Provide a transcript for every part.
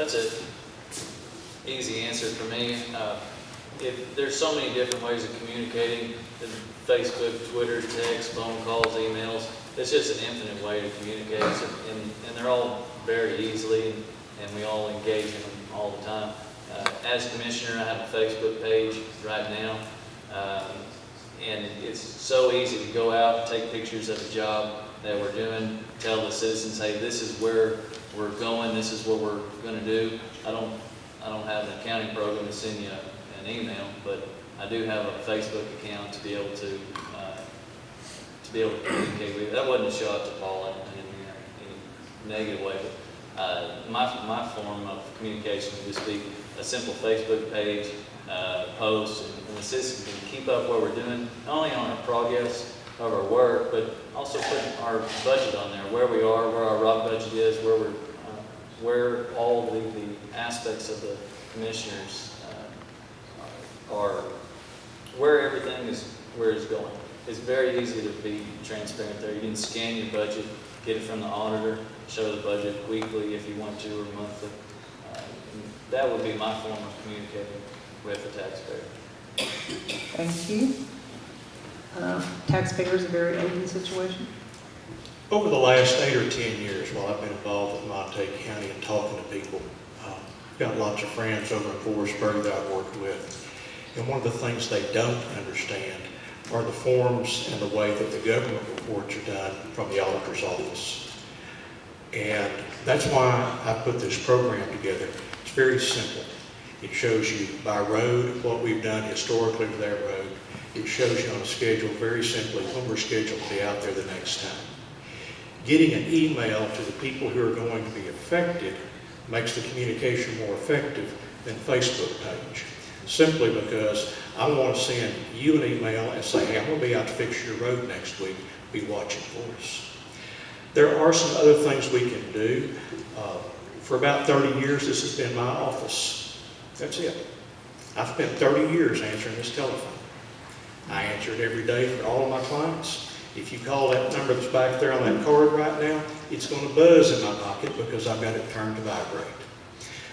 That's an easy answer for me. If there's so many different ways of communicating, Facebook, Twitter, text, phone calls, emails, it's just an infinite way to communicate, and they're all very easily, and we all engage in them all the time. As commissioner, I have a Facebook page right now, and it's so easy to go out and take pictures of a job that we're doing, tell the citizens, hey, this is where we're going, this is what we're going to do. I don't have an accounting program to send you an email, but I do have a Facebook account to be able to communicate with you. That wasn't a shot to Paul in any negative way, but my form of communication would just be a simple Facebook page, post, and the citizens can keep up what we're doing, not only on our progress of our work, but also putting our budget on there, where we are, where our rock budget is, where all the aspects of the commissioners are, where everything is, where it's going. It's very easy to be transparent there. You can scan your budget, get it from the auditor, show the budget weekly if you want to, or monthly. That would be my form of communicating with the taxpayer. Thank you. Taxpayers, a very open situation. Over the last 8 or 10 years, while I've been involved with Montague County and talking to people, got lots of friends over in Forestburg that I've worked with. And one of the things they don't understand are the forms and the way that the government reports are done from the auditor's office. And that's why I put this program together. It's very simple. It shows you by road what we've done historically for that road. It shows you on a schedule very simply when we're scheduled to be out there the next time. Getting an email to the people who are going to be affected makes the communication more effective than Facebook page. Simply because I want to send you an email and say, hey, I'm going to be out to fix your road next week. Be watching for us. There are some other things we can do. For about 30 years, this has been my office. That's it. I've spent 30 years answering this telephone. I answer it every day for all of my clients. If you call that number that's back there on that card right now, it's going to buzz in my pocket because I've got it turned to vibrate.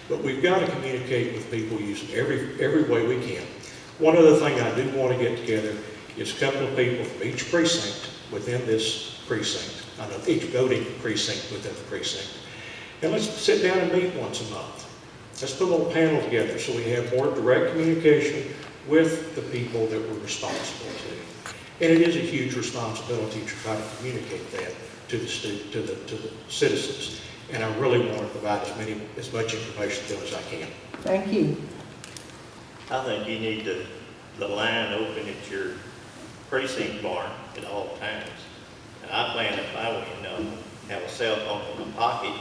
But we've got to communicate with people using every way we can. One other thing I do want to get together is a couple of people from each precinct within this precinct. I know each voting precinct within the precinct. And let's sit down and meet once a month. Let's put a little panel together so we have more direct communication with the people that we're responsible to. And it is a huge responsibility to try to communicate that to the citizens. And I really want to provide as much information to them as I can. Thank you. I think you need the line open at your precinct barn at all times. And I plan, if I were have a cell phone in my pocket.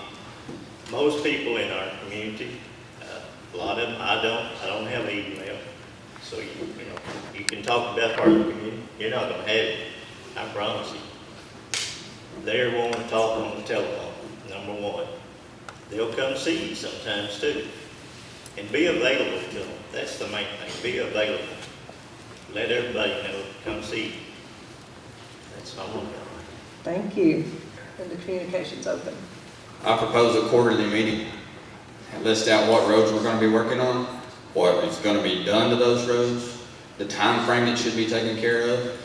Most people in our community, a lot of them, I don't have email. So you can talk about part of the community. You're not going to have it, I promise you. They're wanting to talk on the telephone, number one. They'll come see you sometimes too. And be available to them. That's the main thing, be available. Let everybody know, come see you. That's all I'm doing. Thank you. And the communication's open. I propose a quarterly meeting. List out what roads we're going to be working on, what is going to be done to those roads, the time frame it should be taken care of,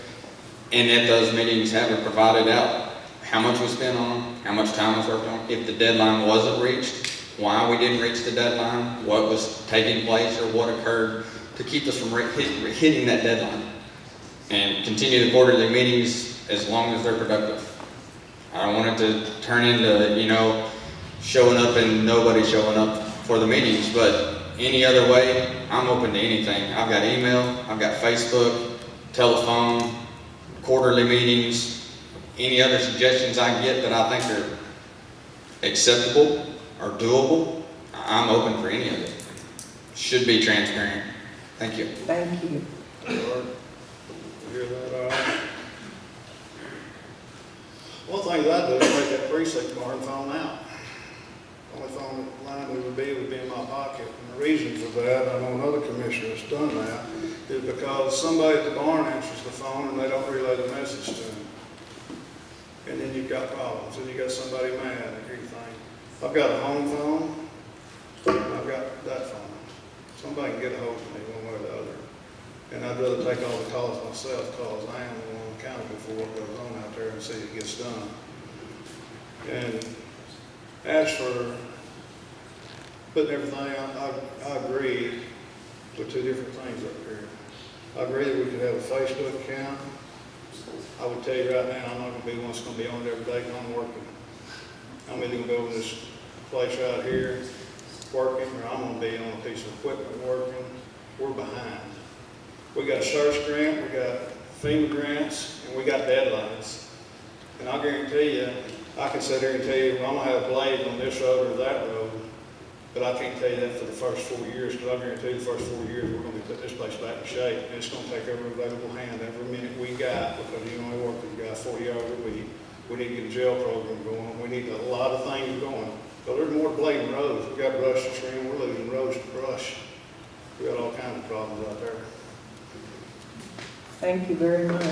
and at those meetings have it provided out how much we spent on them, how much time was worked on, if the deadline wasn't reached, why we didn't reach the deadline, what was taking place or what occurred to keep us from hitting that deadline, and continue the quarterly meetings as long as they're productive. I don't want it to turn into, showing up and nobody showing up for the meetings, but any other way, I'm open to anything. I've got email, I've got Facebook, telephone, quarterly meetings, any other suggestions I get that I think are acceptable or doable, I'm open for any of it. Should be transparent. Thank you. Thank you. Hear that, all right? One thing that I do is make that precinct barn phone out. The only phone line would be in my pocket. And the reason for that, I know another commissioner has done that, is because somebody at the barn answers the phone and they don't relay the message to them. And then you've got problems, and you got somebody mad and everything. I've got a home phone, somebody can get a hold of me one way or the other. And I'd rather take all the calls myself, because I am the one accountable for what goes on out there and see it gets done. And as for putting everything, I agree with two different things up here. I agree that we could have a Facebook account. I would tell you right now, I'm not gonna be the one that's gonna be on it every day when I'm working. I'm either gonna go in this place right here working, or I'm gonna be on a piece of equipment working. We're behind. We got a search grant, we got FEMA grants, and we got deadlines. And I guarantee you, I can sit here and tell you, well, I'm gonna have blades on this road or that road, but I can't tell you that for the first 4 years, because I guarantee the first 4 years, we're gonna be putting this place back in shape. And it's gonna take every available hand, every minute we got, because you only work with guys 40 hours a week. We need to get a jail program going. We need a lot of things going. So there's more blading roads. We got brush to trim, we're losing roads to brush. We got all kinds of problems out there. Thank you very much.